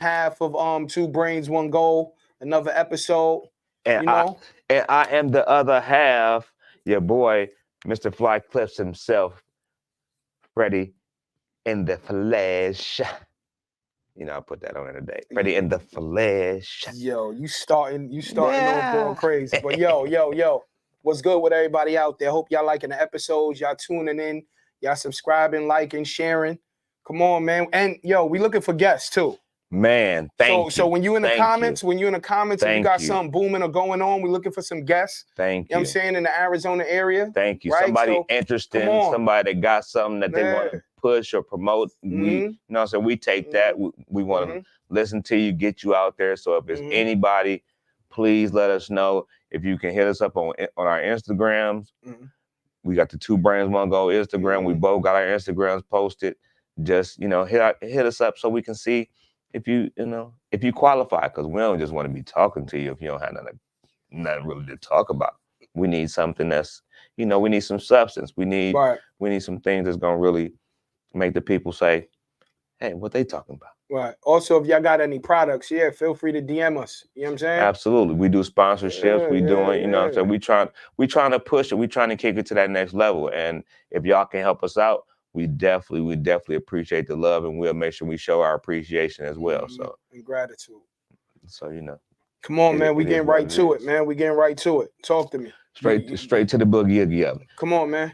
half of Two Brains, One Goal, another episode, And you I know. and I am the other half, your boy, Mr. Fly Clips himself, Freddie in the flesh. You know, I put that on it today. Freddie in the flesh. Yo, you starting off going Yeah. crazy. But yo, what's good with everybody out there? Hope y'all liking the episodes, y'all tuning in, y'all subscribing, liking, sharing. Come on, man. And yo, we looking for guests too. Man, So thank so you. when you in the Thank you. comments, if you Thank got you. something booming or going on, we looking for some guests. Thank You know what I'm you. saying, in the Arizona area. Thank you. Right? Somebody So come interesting, on. somebody that got something that they Yeah. want to push or promote. We, Mm-hmm. you know, so we take that. We want to listen to you, get you out there. So if it's anybody, please let us know. If you can hit us up on our Instagrams. We got the Two Brains One Go Instagram. We both got our Instagrams posted. Just, you know, hit us up so we can see if if you qualify, because we don't just want to be talking to you if you don't have nothing really to talk about. We need something that's, we need some substance. We need some things that's gonna really make the people say, hey, what they talking about? Right. Also, if y'all got any products, feel free to DM us. You know what I'm saying? Absolutely. We do sponsorships. We doing, so we trying to push it. We trying to kick it to that next level. And if y'all can help us out, we definitely appreciate the love, and we'll make sure we show our appreciation as well. So and gratitude. So come on, man. We getting right to it, man. We getting right to it. Talk to me. Straight to the boogie of it. Come on, man.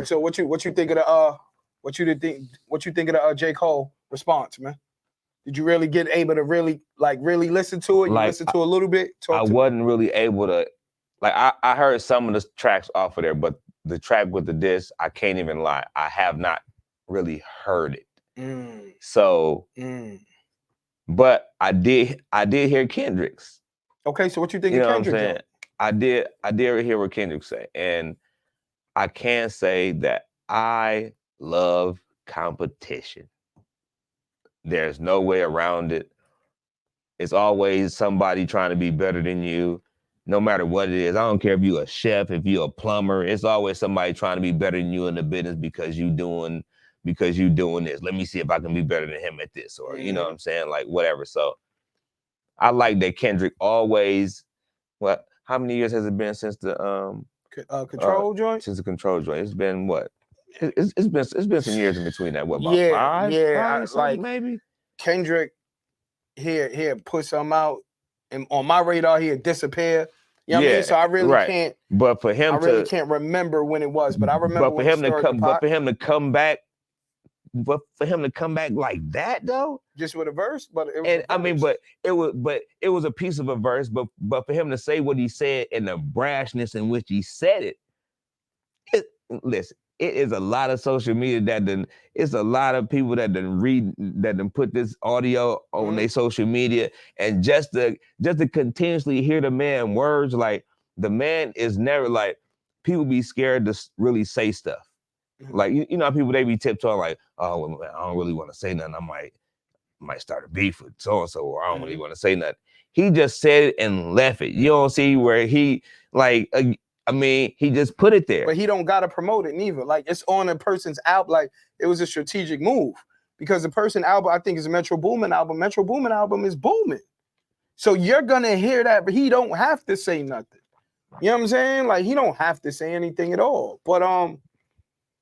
So what you think of the what you think of the J. Cole response, man? Did you really get able to really listen to it? You listened to a little bit? I wasn't really able to, I heard some of the tracks off of there, but the track with the diss, I can't even lie, I have not really heard it. So, but I did hear Kendrick's. Okay, so what you think of Kendrick? What I'm saying? I did hear what Kendrick said, and I can say that I love competition. There's no way around it. It's always somebody trying to be better than you, no matter what it is. I don't care if you're a chef, if you're a plumber. It's always somebody trying to be better than you in the business because you doing this. Let me see if I can be better than him at this, or you know what I'm saying, like whatever. So I like that Kendrick always. What? How many years has it been since the Control joint? Since the Control joint, it's been what? It's been some years in between that. What, about five? Yeah, like maybe. Kendrick here put something out, and on my radar he'd disappear. You know what I mean? So I really can't. But for him, I really can't remember when it was. But I remember. But for him to come back. But for him to come back like that though, just with a verse, but it was and I mean, but it was a piece of a verse. But for him to say what he said and the brashness in which he said it, listen. It is a lot of social media it's a lot of people that put this audio on their social media, and just to continuously hear the man words, like the man is never like, people be scared to really say stuff. Like you know how people, they be tiptoeing like, oh well, I don't really want to say nothing. I might start a beef with so and so, or I don't really want to say nothing. He just said it and left it. You don't see where he like. I mean, he just put it there. But he don't gotta promote it neither. Like, it's on a person's album. Like, it was a strategic move, because the person album, I think, is a Metro Boomin album. Metro Boomin album is booming. So you're gonna hear that, but he don't have to say nothing. You know what I'm saying? Like, he don't have to say anything at all. But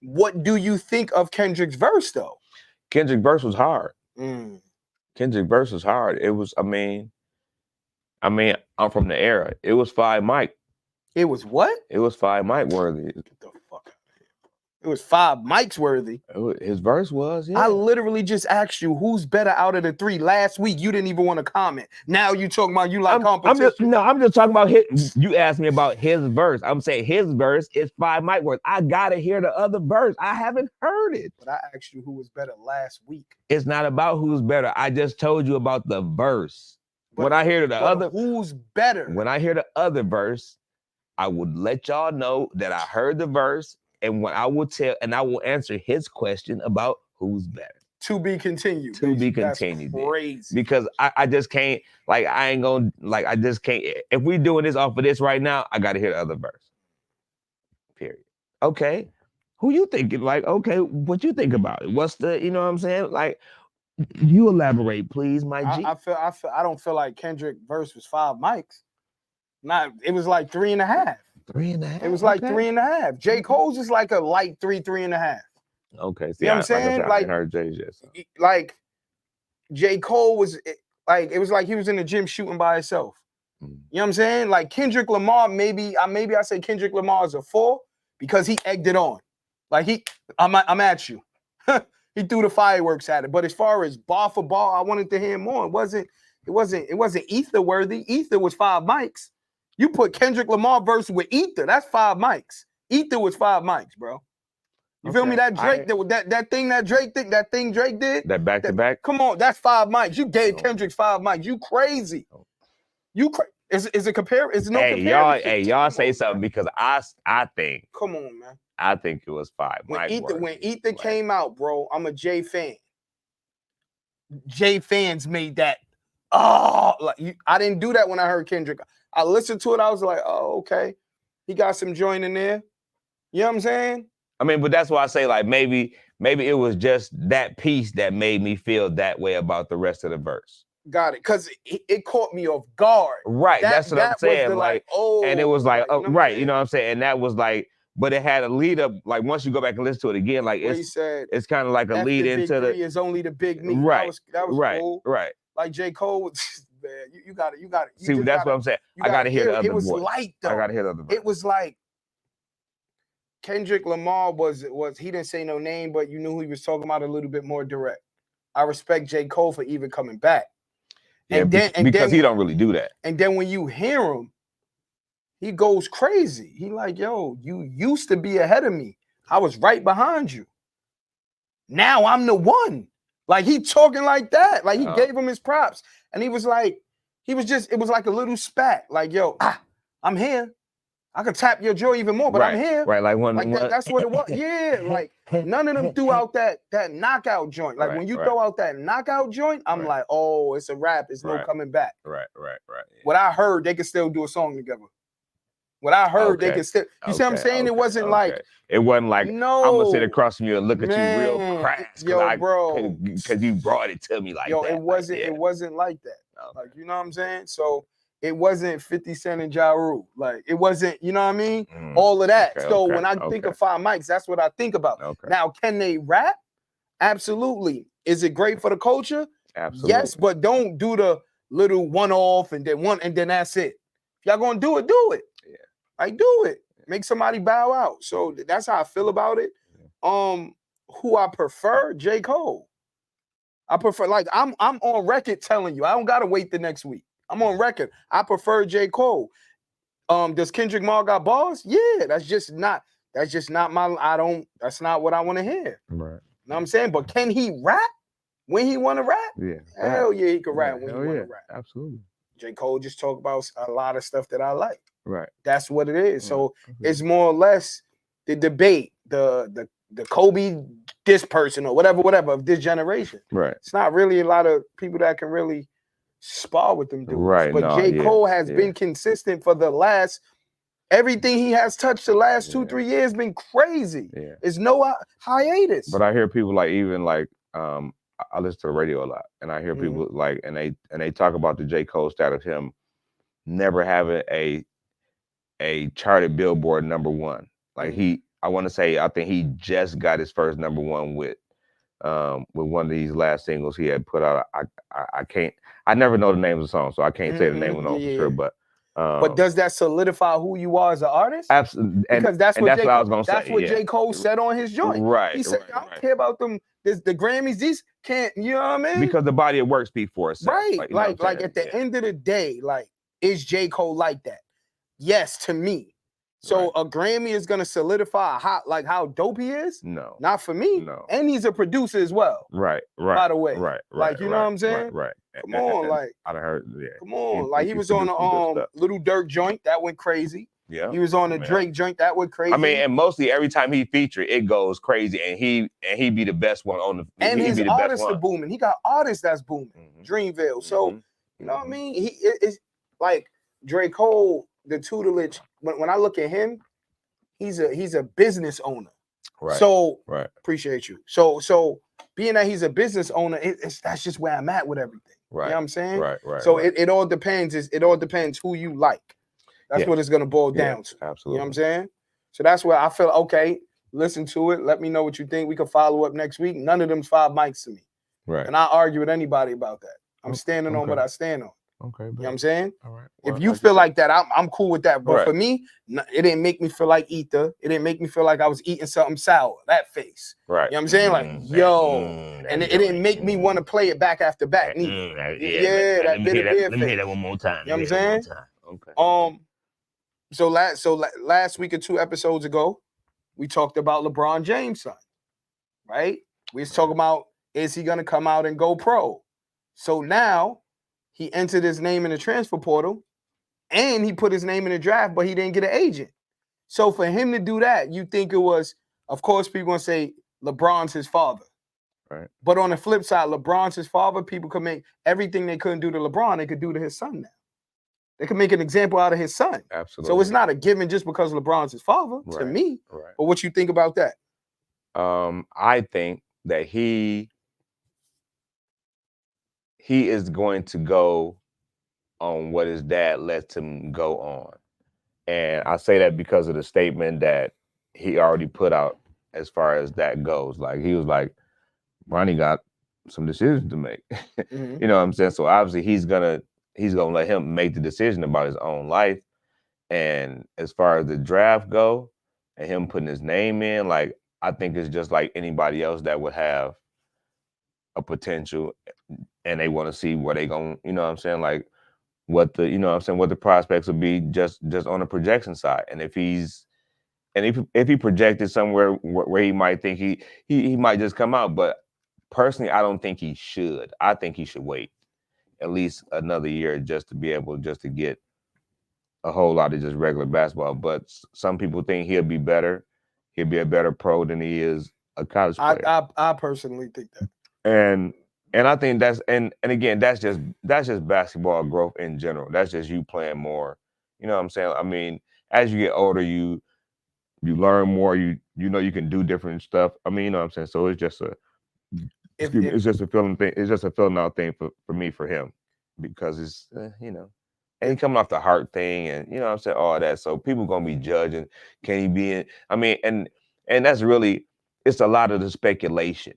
what do you think of Kendrick's verse though? Kendrick's verse was hard. Kendrick's verse was hard. It was, I mean, I'm from the era. It was 5 Mike. It was what? It was 5 Mike worthy. Get the fuck out of here. It was 5 Mike's worthy. His verse was, yeah. I literally just asked you who's better out of the three last week. You didn't even want to comment. Now you talking about you like competition. I'm just talking about his. You asked me about his verse. I'm saying his verse is 5 Mike worth. I gotta hear the other verse. I haven't heard it. But I asked you who was better last week. It's not about who's better. I just told you about the verse. When I hear the other, who's better? When I hear the other verse, I would let y'all know that I heard the verse, and when I will answer his question about who's better. To be continued. To be continued. That's crazy. Because I just can't, like, I ain't gonna, like, I just can't. If we doing this off of this right now, I gotta hear the other verse. Period. Okay. Who you thinking? Like, okay, what you think about it? What's the, you know what I'm saying? Like, You elaborate, please, my G. I don't feel like Kendrick verse was 5 mics. Not, it was like 3.5. 3.5. It was like 3.5. J. Cole's is like a light 3.5. Okay, see, You know what I'm saying? I ain't heard Jay's yet. So. Like J. Cole was like, it was like he was in the gym shooting by himself. You know what I'm saying? Like Kendrick Lamar, maybe I say Kendrick Lamar is a 4 because he egged it on. Like I'm at you. He threw the fireworks at it. But as far as bar for bar, I wanted to hear more. It wasn't Ether worthy. Ether was 5 mics. You put Kendrick Lamar verse with Ether, that's 5 mics. Ether was 5 mics, bro. You feel me? That Drake, that thing Drake did. That back to back. Come on, that's 5 mics. You gave Kendrick's 5 mics. You crazy. Is it compare? Is it no comparison? Y'all say something because I think. Come on, man. I think it was 5 mics. When Ether came out, bro, I'm a Jay fan. Jay fans made that. I didn't do that when I heard Kendrick. I listened to it. I was like, oh, okay. He got some joint in there. You know what I'm saying? I mean, but that's why I say like maybe it was just that piece that made me feel that way about the rest of the verse. Got it, because it caught me off guard. Right, that's what I'm saying. Like, and it was like, right, you know what I'm saying? And that was like, but it had a lead up. Like once you go back and listen to it again, like it's kind of like a lead into the. Is only the big me. Right, that was right, cool. right. Like J. Cole, man, you got it. See, that's what I'm saying. I got to hear the other voice. It was light though. I got to hear the other voice. It was like Kendrick Lamar was he didn't say no name, but you knew who he was talking about a little bit more direct. I respect J. Cole for even coming back. Yeah, because he don't really do that. And then when you hear him, he goes crazy. He like, yo, you used to be ahead of me. I was right behind you. Now I'm the one. Like he talking like that. Like he gave him his props. And he was like, it was like a little spat. Like, yo, I'm here. I could tap your jaw even more, but I'm here. Right, like one. That's what it was. Yeah, like none of them threw out that knockout joint. Like when you throw out that knockout joint, I'm like, oh, it's a wrap. It's no coming back. Right. Yeah. What I heard, they could still do a song together. What I heard, they could still. You see what I'm saying? It wasn't like. It wasn't like no. I'm gonna sit across from you and look at you real crass, bro, because you brought it to me like that. It wasn't like that. Like you know what I'm saying? So. It wasn't 50 Cent and Ja Rule. Like, it wasn't, you know what I mean? All of that. So when I think of 5 mics, that's what I think about. Now, can they rap? Absolutely. Is it great for the culture? Absolutely. Yes, but don't do the little one-off and then that's it. If y'all gonna do it. Yeah. Like, do it. Make somebody bow out. So that's how I feel about it. Who I prefer? J. Cole. I prefer, like, I'm on record telling you, I don't gotta wait the next week. I'm on record. I prefer J. Cole. Does Kendrick Lamar got bars? Yeah, that's just not my. That's not what I want to hear. Right. You know what I'm saying? But can he rap when he want to rap? Yeah. Hell yeah, he can rap when he want to rap. Absolutely. J. Cole just talk about a lot of stuff that I like. Right. That's what it is. So it's more or less the debate, the Kobe this person or whatever of this generation. Right. It's not really a lot of people that can really spar with them dudes. Right, but J. Cole has been consistent for the last everything he has touched the last 2-3 years been crazy. Yeah. It's no hiatus. But I hear people like even like I listen to the radio a lot and I hear people like and they talk about the J. Cole stat of him never having a charted Billboard #1. Like I think he just got his first #1 with one of these last singles he had put out. I never know the name of the song, so I can't say the name of the song for sure. But does that solidify who you are as an artist? Absolutely, because that's what I was gonna say. That's what J. Cole said on his joint. Right. He said, I don't care about them. The Grammys, these can't. You know what I mean? Because the body of work speaks for itself. Right. Like at the end of the day, like is J. Cole like that? Yes, to me. So a Grammy is gonna solidify how dope he is? No, not for me. No, and he's a producer as well. Right. By the way, right. Like you know what I'm saying? Right. Come on, like I heard. Yeah. Come on, like he was on a Little Durk joint that went crazy. Yeah. He was on a Drake joint that went crazy. I mean, and mostly every time he featured, it goes crazy, and he be the best one on the. And his artists are booming. He got artists that's booming. Dreamville. So you know what I mean? He is like J. Cole, the tutelage. When I look at him, he's a business owner. Right. So Right. appreciate you. So being that he's a business owner, that's just where I'm at with everything. Right. You know what I'm saying? Right. Right. So right. it all depends. It all depends who you like. That's Yes. what it's gonna boil Yeah, down to. You know absolutely. what I'm saying? So that's where I feel okay. Listen to it. Let me know what you think. We can follow up next week. None of them's 5 mics to me. Right. And I argue with anybody about that. I'm standing on what Okay. I stand on. Okay. You know what I'm saying? All right. If Well, you like feel said- like that, I'm cool with that. But Right. for me, it didn't make me feel like ether. It didn't make me feel like I was eating something sour. That face. Right. You know what I'm saying? Like, and it didn't make me want to play it back after back. Neither. That bitter beer Let me hear face. that one more time. You know what I'm saying? Okay. So last week or 2 episodes ago, we talked about LeBron James' son, right? We was talking about, is he gonna come out and go pro? So now he entered his name in the transfer portal and he put his name in the draft, but he didn't get an agent. So for him to do that, you think it was, of course, people gonna say LeBron's his father. Right. But on the flip side, LeBron's his father. People could make everything they couldn't do to LeBron, they could do to his son now. They could make an example out of his son. Absolutely. So it's not a given just because LeBron's his father to Right. me. Right. But what you think about that? I think that he is going to go on what his dad lets him go on. And I say that because of the statement that he already put out as far as that goes. Like, he was like, Ronnie got some decisions to make. Mhm. You know what I'm saying? So obviously he's gonna let him make the decision about his own life. And as far as the draft go and him putting his name in, like, I think it's just like anybody else that would have a potential and they want to see where they going, you know what I'm saying? Like, what the, you know what I'm saying, what the prospects would be just on the projection side. And if he projected somewhere where he might think he might just come out. But personally, I don't think he should. I think he should wait at least another year just to be able just to get a whole lot of just regular basketball. But some people think he'll be better. He'll be a better pro than he is a college player. I personally think that. And I think that's and again, that's just basketball growth in general. That's just you playing more. You know what I'm saying? I mean, as you get older, you learn more. You know you can do different stuff. I mean, you know what I'm saying? So it's just it's just a feeling thing. It's just a filling out thing for me, for him, because it's you know, and he coming off the heart thing, and you know what I'm saying, all that. So people gonna be judging. Can he be in? I mean, and that's really, it's a lot of the speculation.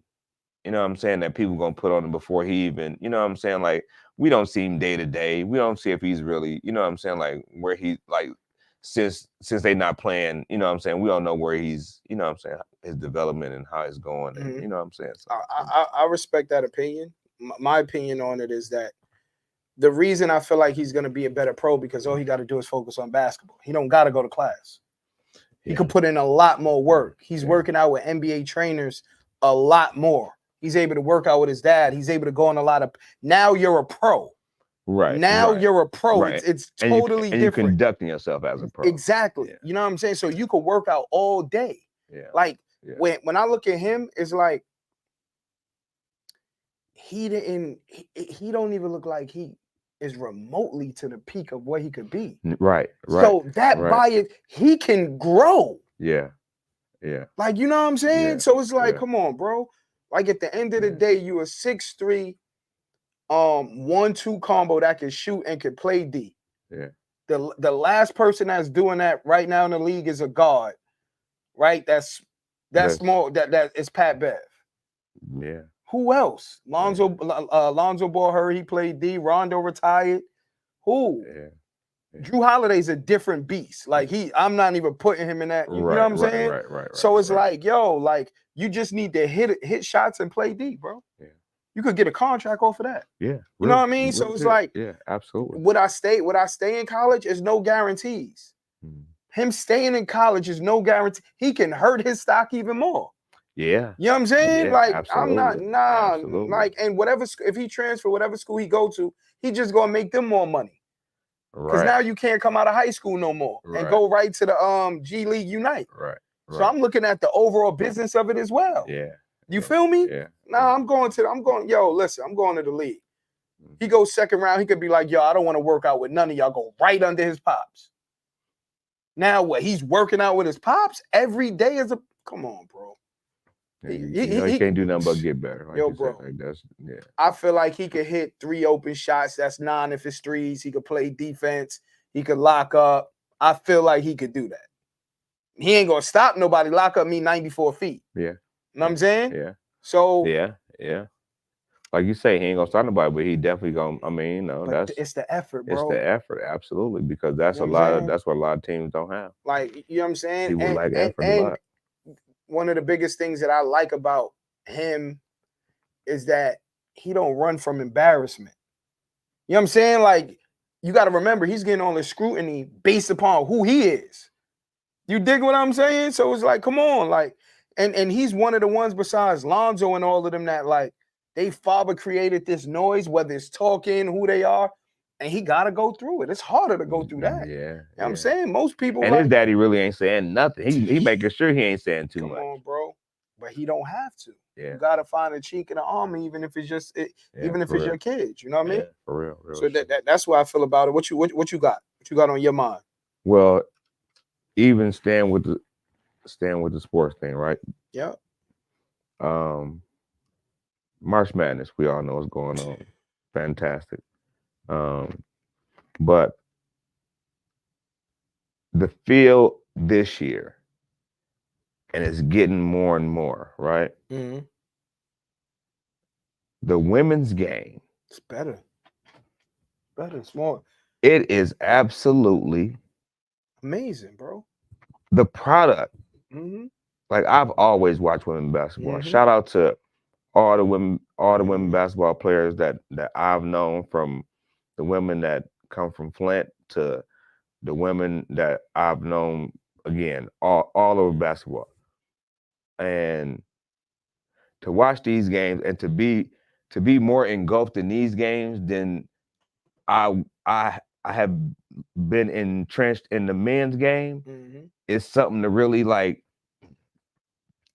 You know what I'm saying, that people gonna put on him before he even, you know what I'm saying? Like, we don't see him day to day. We don't see if he's really, you know what I'm saying, like where he, like, since they not playing, you know what I'm saying, we don't know where he's, you know what I'm saying, his development and how it's going. And you know what I'm saying? So, I respect that opinion. My opinion on it is that the reason I feel like he's gonna be a better pro because all he got to do is focus on basketball. He don't got to go to class. He could put in a lot more work. He's working out with NBA trainers a lot more. He's able to work out with his dad. He's able to go on a lot of. Now you're a pro. Right. Now you're a pro. Right. It's totally different. You're conducting yourself as a pro. Exactly. You know what I'm saying? So you could work out all day. Yeah. Like when I look at him, it's like he don't even look like he is remotely to the peak of what he could be. Right. So that by it, he can grow. Yeah. Like, you know what I'm saying? Yeah. So it's like, come on, bro. Like, at the end of the day, you a 6'3", 1-2 combo that can shoot and can play D. Yeah. The last person that's doing that right now in the league is a guard, right? That's more that is Pat Bev. Yeah. Who else? Lonzo Ball heard he played D. Rondo retired. Who? Yeah. Drew Holiday's a different beast. Like, I'm not even putting him in that. You know what I'm saying? Right. So it's like, yo, like, you just need to hit shots and play D, bro. Yeah. You could get a contract off of that. Yeah. You know what I mean? So it's like, yeah, absolutely. Would I stay in college is no guarantees. Him staying in college is no guarantee. He can hurt his stock even more. Yeah. You know what I'm saying? Yeah, like, absolutely. I'm not, like, and if he transfer, whatever school he go to, he just gonna make them more money. Because now you can't come out of high school no more and go right to the G League Unite. Right. So I'm looking at the overall business of it as well. Yeah. You feel me? Yeah. Nah, I'm going, listen, I'm going to the league. He goes second round, he could be like, yo, I don't want to work out with none of y'all. Go right under his pops. Now what? He's working out with his pops every day as a Come on, bro. Yeah, you can't do nothing but get better. Like Yo, you bro. said, like that's yeah. I feel like he could hit 3 open shots. That's 9 if it's threes. He could play defense. He could lock up. I feel like he could do that. He ain't gonna stop nobody. Lock up me 94 feet. Yeah. You know what I'm saying? Yeah. So Yeah. Like you say, he ain't gonna start nobody, but he definitely gonna. I mean, but it's the effort, bro. It's the effort, absolutely, because that's You know that's what a lot of teams don't have. Like, you know what I'm saying? People like effort a lot. One of the biggest things that I like about him is that he don't run from embarrassment. You know what I'm saying? Like, you got to remember, he's getting all this scrutiny based upon who he is. You dig what I'm saying? So it's like, come on, like, and he's one of the ones besides Lonzo and all of them that like they father created this noise, whether it's talking, who they are, and he got to go through it. It's harder to go through that. Yeah, you know what I'm saying? Most people and like, his daddy really ain't saying nothing. He making sure he ain't saying too much. Come on, bro, but he don't have to. Yeah. You got to find a chink in the armor, even if it's just even if it's your kids. You know what I mean? For real. So that's what I feel about it. What you got? What you got on your mind? Well, even staying with the sports thing, right? Yeah. March Madness, we all know what's going on. Fantastic. But the field this year, and it's getting more and more, right? Mm-hmm. The women's game. It's better. It's more. It is absolutely amazing, bro. The product. Mm-hmm. Like, I've always watched women basketball. Mm-hmm. Shout out to all the women basketball players that I've known, from the women that come from Flint to the women that I've known, again, all over basketball. And to watch these games and to be more engulfed in these games than I have been entrenched in the men's game, is something to really like.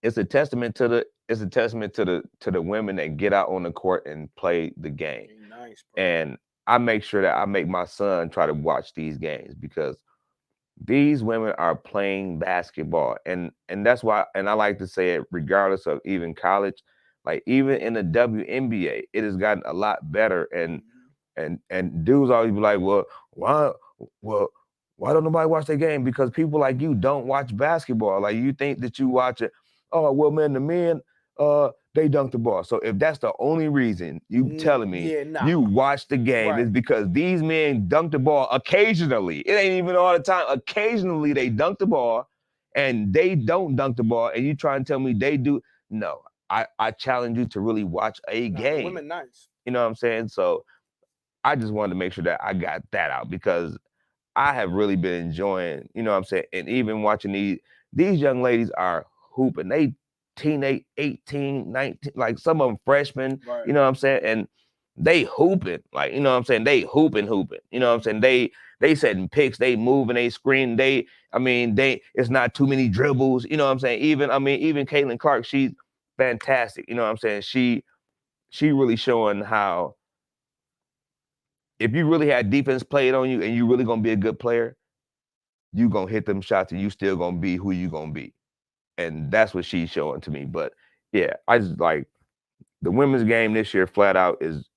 It's a testament to the women that get out on the court and play the game. Nice, bro. And I make sure that I make my son try to watch these games, because these women are playing basketball. And that's why, and I like to say it, regardless of even college, like even in the WNBA, it has gotten a lot better. And dudes always be like, well, why don't nobody watch their game? Because people like you don't watch basketball. Like, you think that you watch it. Oh, well, man, the men, they dunk the ball. So if that's the only reason you telling me you watch the game, is because these men dunk the ball occasionally. It ain't even all the time. Occasionally they dunk the ball, and they don't dunk the ball, and you try and tell me they do. No, I challenge you to really watch a game. The women nice. You know what I'm saying? So I just wanted to make sure that I got that out, because I have really been enjoying, you know what I'm saying? And even watching these young ladies are hooping. They teenage, 18, 19, like some of them freshmen, you know what I'm saying? And they hooping, like, you know what I'm saying? They hooping. You know what I'm saying? They setting picks, they moving, they screen, it's not too many dribbles, you know what I'm saying? Even Caitlin Clark, she's fantastic, you know what I'm saying? She really showing how, if you really had defense played on you and you really gonna be a good player, you gonna hit them shots and you still gonna be who you gonna be. And that's what she's showing to me. But yeah, I just like the women's game this year, flat out, is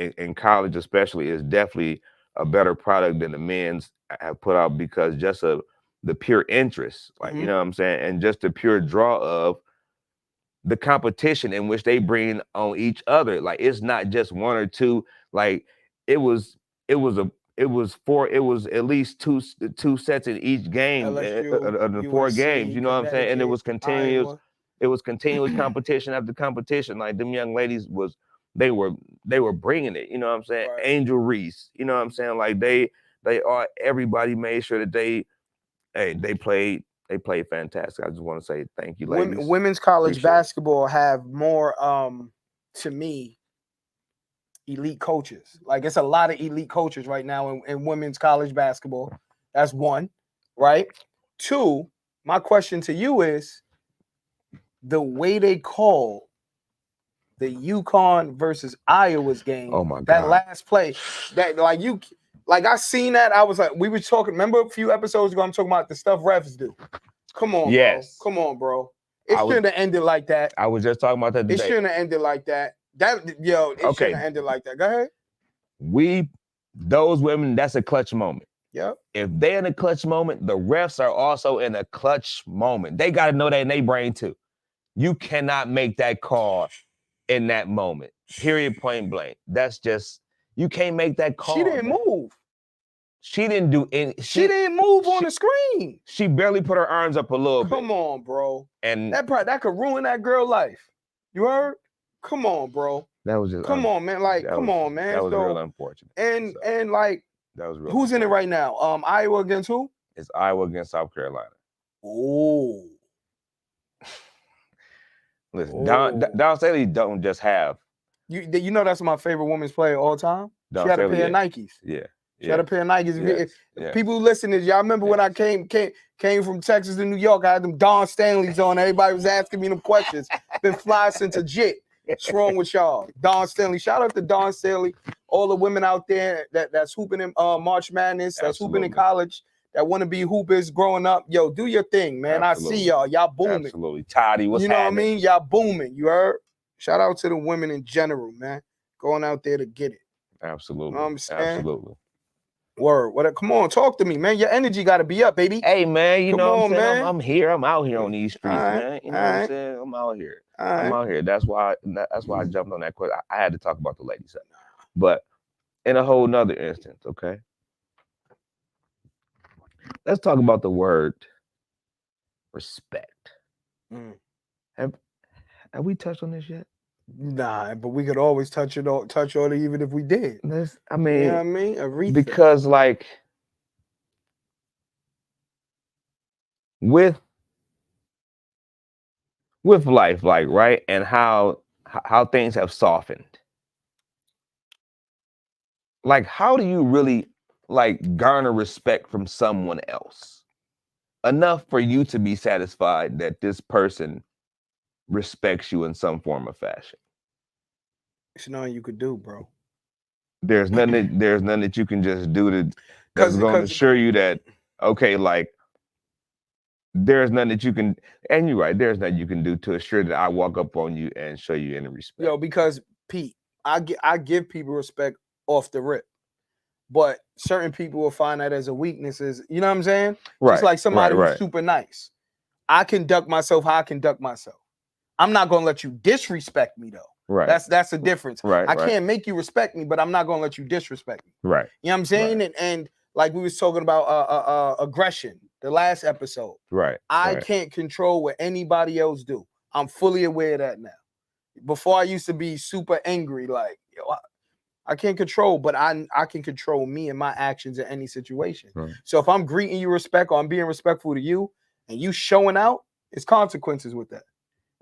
in college especially, is definitely a better product than the men's have put out, because just of the pure interest, like, you know what I'm saying? And just the pure draw of the competition in which they bring on each other. Like, it's not just one or two. Like, it was at least two sets in each game of the 4 games. You know what I'm saying? And it was continuous. Iowa. It was continuous competition after competition. Like, them young ladies they were bringing it. You know what I'm saying? Right. Angel Reese. You know what I'm saying? Like, everybody made sure that they played. They played fantastic. I just want to say thank you, ladies. Women's college basketball have more, to me, elite coaches. Like, it's a lot of elite coaches right now in women's college basketball. That's one, right? 2, my question to you is, the way they call the UConn versus Iowa's game, oh my God, that last play, that like I seen that, I was like, we were talking, remember a few episodes ago, I'm talking about the stuff refs do. Come on, bro. Come on, bro. It shouldn't have ended like that. I was just talking about that It today. shouldn't have ended like that. It Okay. shouldn't have ended like that. Go ahead. Those women, that's a clutch moment. Yep. If they're in a clutch moment, the refs are also in a clutch moment. They got to know that in their brain too. You cannot make that call in that moment. Period, point blank. That's just, you can't make that call. She didn't move. She didn't do any. She didn't move on the screen. She barely put her arms up a little bit. Come on, bro. And that could ruin that girl's life. You heard? Come on, bro. That was just come on, man. Like, come on, man. That was So, real unfortunate. And like, that was real. Who's in it right now? Iowa against who? It's Iowa against South Carolina. Oh. Listen, Dawn Staley don't just have. You know that's my favorite women's player all time. Dawn she had Staley, a pair of Nikes. Yeah. She had a pair of Nikes. Yes. People who listen to this, y'all remember when I came from Texas to New York, I had them Dawn Stanleys on. Everybody was asking me them questions. Been fly since a jit. What's wrong with y'all? Dawn Stanley. Shout out to Dawn Stanley. All the women out there that's hooping in March Madness, that's hooping in college, that want to be hoopers growing up. Yo, do your thing, man. Absolutely. I see y'all. Y'all booming. Absolutely. Toddy, what's happening? You know happening? what I mean? Y'all booming. You heard? Shout out to the women in general, man. Going out there to get it. Absolutely. You know what I'm saying? Absolutely. Word. Come on, talk to me, man. Your energy got to be up, baby. Hey, man, you know what I'm saying? Man. I'm here. I'm out here on these streets, man. You know what I'm saying? I'm out here. I'm out here. That's why I jumped on that question. I had to talk about the ladies. But in a whole nother instance, okay? Let's talk about the word respect. Have we touched on this yet? Nah, but we could always touch on it even if we did. You know what I mean? Because like with life, like, right, and how things have softened. Like, how do you really like garner respect from someone else enough for you to be satisfied that this person respects you in some form or fashion? It's nothing you could do, bro. There's nothing that you can just do that's going to assure you that, okay, like, there's nothing that you can, and you're right, there's nothing you can do to assure that I walk up on you and show you any respect. Yo, because Pete, I give people respect off the rip, but certain people will find that as a weakness. You know what I'm saying? Right. Just like somebody who's super nice. I conduct myself how I conduct myself. I'm not gonna let you disrespect me though. Right. That's the difference. Right. I can't make you respect me, but I'm not gonna let you disrespect me. Right. You know what I'm saying? Right. And like we was talking about aggression, the last episode. Right. I can't control what anybody else do. I'm fully aware of that now. Before I used to be super angry, like, yo, I can't control, but I can control me and my actions in any situation. Right. So if I'm greeting you respect or I'm being respectful to you and you showing out, it's consequences with that.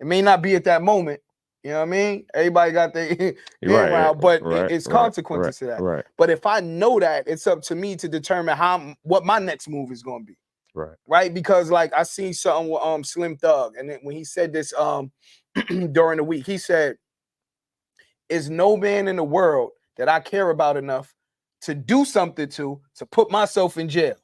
It may not be at that moment. You know what I mean? Everybody got their around, but it's consequences to that. Right. But if I know that, it's up to me to determine what my next move is going to be. Right. Right. Because like I seen something with Slim Thug, and then when he said this during the week, he said, "Is no man in the world that I care about enough to do something to put myself in jail."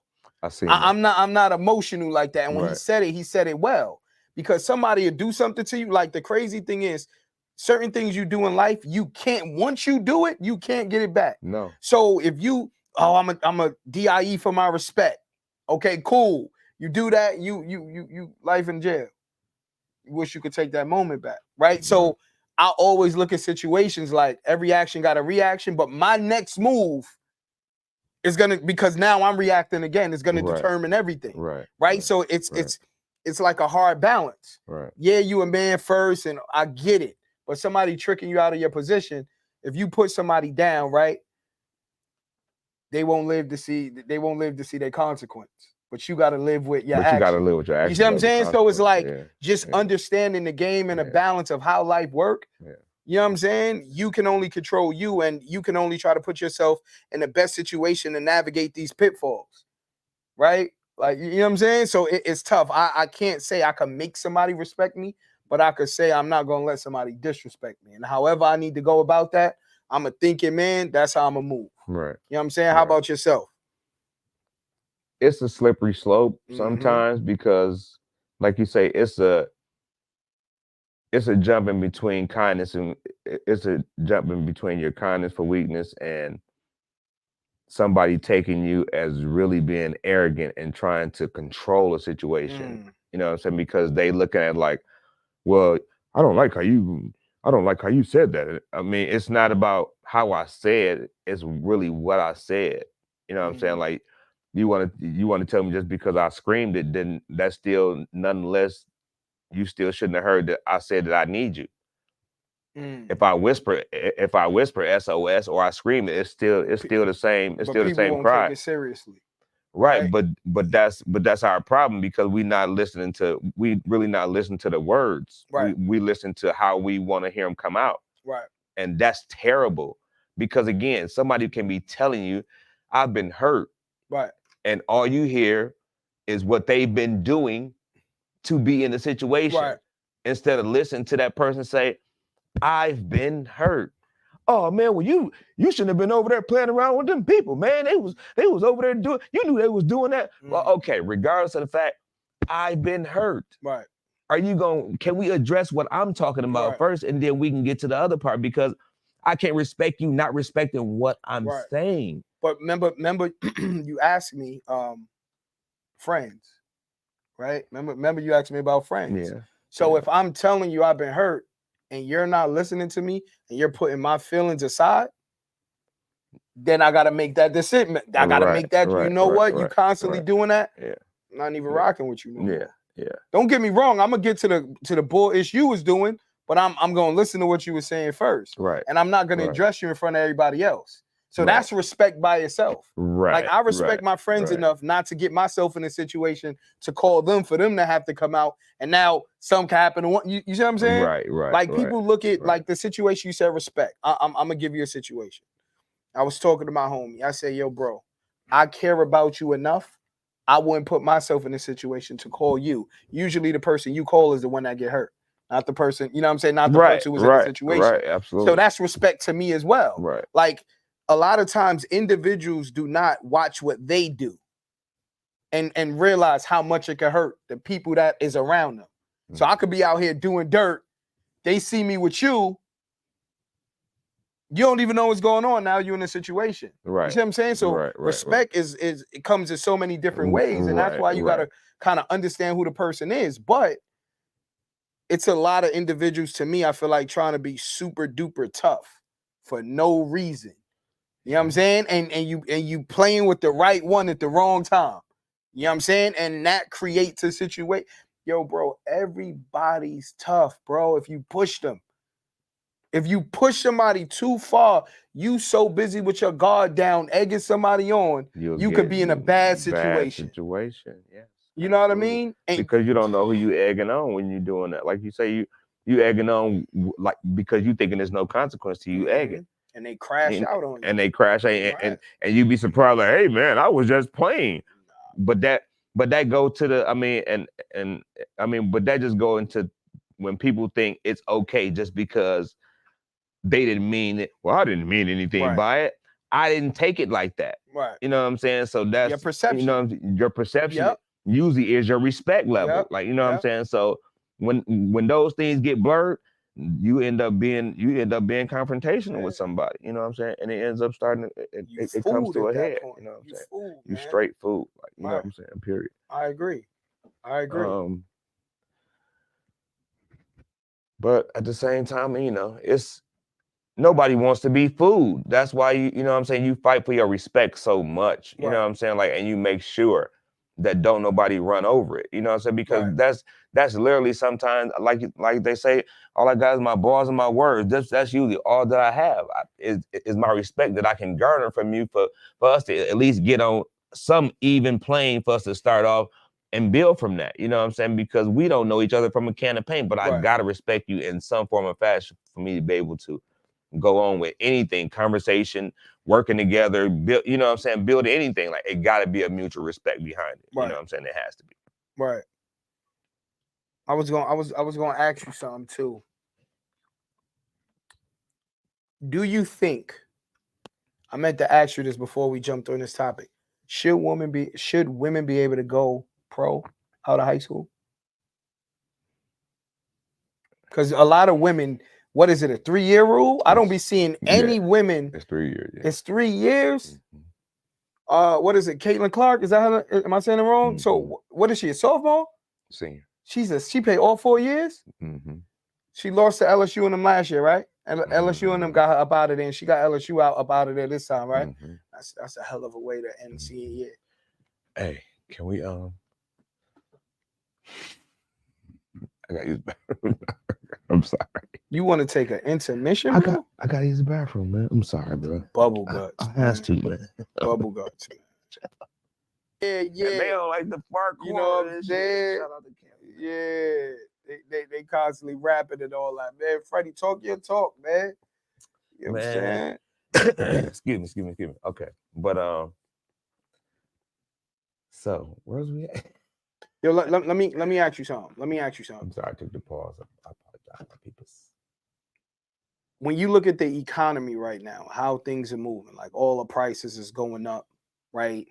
I'm not emotional like that. And when he said it well. Because somebody will do something to you. Like the crazy thing is, certain things you do in life, you can't, once you do it, you can't get it back. No. So if you, I'm a DIE for my respect. Okay, cool. You do that, you life in jail. You wish you could take that moment back, right? So I always look at situations like every action got a reaction, but my next move is because now I'm reacting again, it's gonna determine everything. Right. So it's like a hard balance. Right. Yeah, you a man first, and I get it. But somebody tricking you out of your position, if you put somebody down, right, they won't live to see their consequence. But you got to live with your action. You got to live with your action. You see what I'm saying? So it's like understanding the game and the balance of how life works. Yeah. You know what I'm saying? You can only control you, and you can only try to put yourself in the best situation to navigate these pitfalls. Right? Like, you know what I'm saying? So it's tough. I can't say I can make somebody respect me, but I could say I'm not going to let somebody disrespect me. And however I need to go about that, I'm a thinking man. That's how I'm going to move. Right. You know what I'm saying? How about yourself? It's a slippery slope sometimes because, like you say, it's a it's a jump in between kindness and it's a jump in between your kindness for weakness and somebody taking you as really being arrogant and trying to control a situation. You know what I'm saying? Because they look at it like, well, I don't like how you said that. I mean, it's not about how I said, it's really what I said. You know what I'm saying? Like you want to tell me just because I screamed it, then that's still nonetheless you still shouldn't have heard that I said that I need you. If I whisper SOS or I scream it, it's still the same. It's But still the people same won't cry. take it seriously. Right, but that's our problem because we really not listening to the words. Right. We listen to how we want to hear them come out. Right. And that's terrible because again, somebody can be telling you, I've been hurt. Right. And all you hear is what they've been doing to be in the situation. Right. Instead of listening to that person say, I've been hurt. Oh man, well you shouldn't have been over there playing around with them people, man. They was over there doing. You knew they was doing that. Well, okay, regardless of the fact, I've been hurt. Right. Are you going? Can we address what I'm talking about first, and then we can get to the other part because I can't respect you not respecting what I'm saying. But remember, you asked me, friends, right? Remember you asked me about friends. Yeah. So if I'm telling you I've been hurt and you're not listening to me and you're putting my feelings aside, then I gotta make that decision. I gotta make that. You know what? You constantly doing that. Yeah. I'm not even rocking with you no more. Yeah. Don't get me wrong. I'm gonna get to the bullish you was doing, but I'm gonna listen to what you were saying first. Right. And I'm not gonna address you in front of everybody else. So that's respect by itself. Right. Like I respect my friends enough not to get myself in a situation to call them for them to have to come out. And now something can happen. You see what I'm saying? Right. Like people look at like the situation you said respect. I'm gonna give you a situation. I was talking to my homie. I said, yo, bro, I care about you enough. I wouldn't put myself in a situation to call you. Usually the person you call is the one that get hurt. Not the person, you know what I'm saying? Not the person who was in the situation. Right, absolutely. So that's respect to me as well. Right. Like a lot of times individuals do not watch what they do and realize how much it can hurt the people that is around them. So I could be out here doing dirt. They see me with you. You don't even know what's going on. Now you're in a situation. Right. You see what I'm saying? So respect is it comes in so many different ways. And that's why you gotta kind of understand who the person is. But it's a lot of individuals to me, I feel like trying to be super duper tough for no reason. You know what I'm saying? And you playing with the right one at the wrong time. You know what I'm saying? And that creates a situation. Yo, bro, everybody's tough, bro. If you push them. If you push somebody too far, you so busy with your guard down, egging somebody on, you could be in a bad situation. Yes. You know what I mean? Because you don't know who you egging on when you're doing that. Like you say, you egging on like because you thinking there's no consequence to you egging. And they crash out on you. And they crash and you be surprised like, hey man, I was just playing. But that go to the but that just go into when people think it's okay just because they didn't mean it. Well, I didn't mean anything by it. I didn't take it like that. Right. You know what I'm saying? So that's your perception. You know, your perception usually is your respect level. Like, you know what I'm saying? So when those things get blurred, you end up being confrontational with somebody. You know what I'm saying? And it ends up starting. It comes to a head. You know what I'm saying? Fool, you straight fool. Like, you know what I'm saying? Period. I agree. But at the same time, you know, it's nobody wants to be fooled. That's why you know what I'm saying, you fight for your respect so much. You know what I'm saying? Like, and you make sure that don't nobody run over it. You know what I'm saying? Because that's literally sometimes like they say, all I got is my balls and my words. That's usually all that I have. Is my respect that I can garner from you for us to at least get on some even plane for us to start off and build from that. You know what I'm saying? Because we don't know each other from a can of paint, but I gotta respect you in some form or fashion for me to be able to go on with anything, conversation, working together, build, you know what I'm saying, build anything. Like, it got to be a mutual respect behind it. You know what I'm saying? It has to be. Right. I was going to ask you something too. Do you think, I meant to ask you this before we jumped on this topic, should women be able to go pro out of high school? Because a lot of women, what is it, a 3-year rule? I don't be seeing any Yeah. women. It's 3 years. Yeah. It's 3 years. Mhm. What is it? Caitlin Clark? Is that her? Am I saying it wrong? Mhm. So what is she? A sophomore? Senior. She played all 4 years. Mm-hmm. She lost to LSU in them last year, right? And LSU and them Mhm. got her up out of there, and she got LSU out up out of there this time, right? Mm-hmm. That's a hell of a way to end the senior year. Hey, can we I got to use the bathroom. I'm sorry. You want to take an intermission, I bro? got to use the bathroom, man. I'm sorry, bro. Bubble guts. I has to, man. Bubble guts. Yeah, yeah. They don't like the far corner. You know what I'm and shit. saying? Shout out to Cam. Yeah. They constantly rapping and all that. Man, Freddie, talk your talk, man. You know what I'm saying? Excuse me. Okay. But so where's we at? Yo, let me ask you something. I'm sorry, I took the pause. I apologize, my people. When you look at the economy right now, how things are moving, like all the prices is going up, right?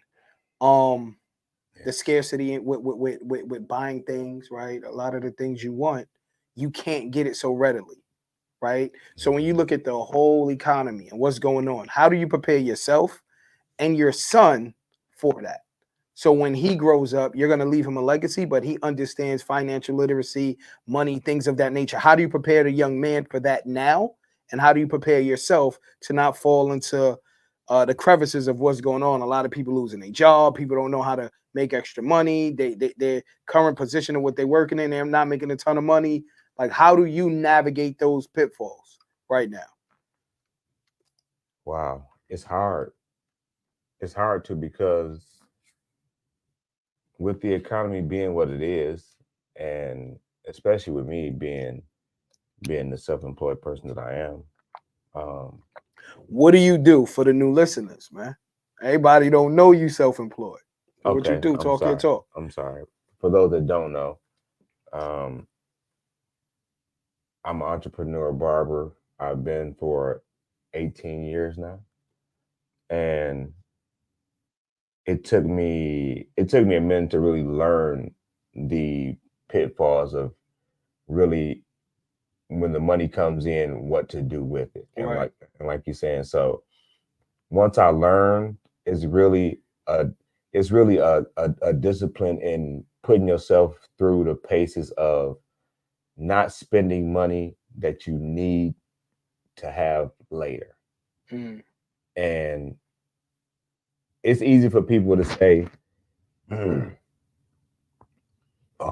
The scarcity with buying things, right? A lot of the things you want, you can't get it so readily, right? So when you look at the whole economy and what's going on, how do you prepare yourself and your son for that? So when he grows up, you're going to leave him a legacy, but he understands financial literacy, money, things of that nature. How do you prepare the young man for that now? And how do you prepare yourself to not fall into the crevices of what's going on? A lot of people losing their job. People don't know how to make extra money. Their current position of what they're working in, they're not making a ton of money. Like, how do you navigate those pitfalls right now? Wow, it's hard. It's hard to, because with the economy being what it is, and especially with me being the self-employed person that I am. What do you do for the new listeners, man? Everybody don't know you self-employed. So what you Okay, do? I'm Talk your sorry. talk. I'm sorry. For those that don't know, I'm an entrepreneur barber. I've been for 18 years now, and it took me a minute to really learn the pitfalls of really, when the money comes in, what to do with it. And Right. like you're saying, so once I learned, it's really a discipline in putting yourself through the paces of not spending money that you need to have later. Mm. And it's easy for people to say, oh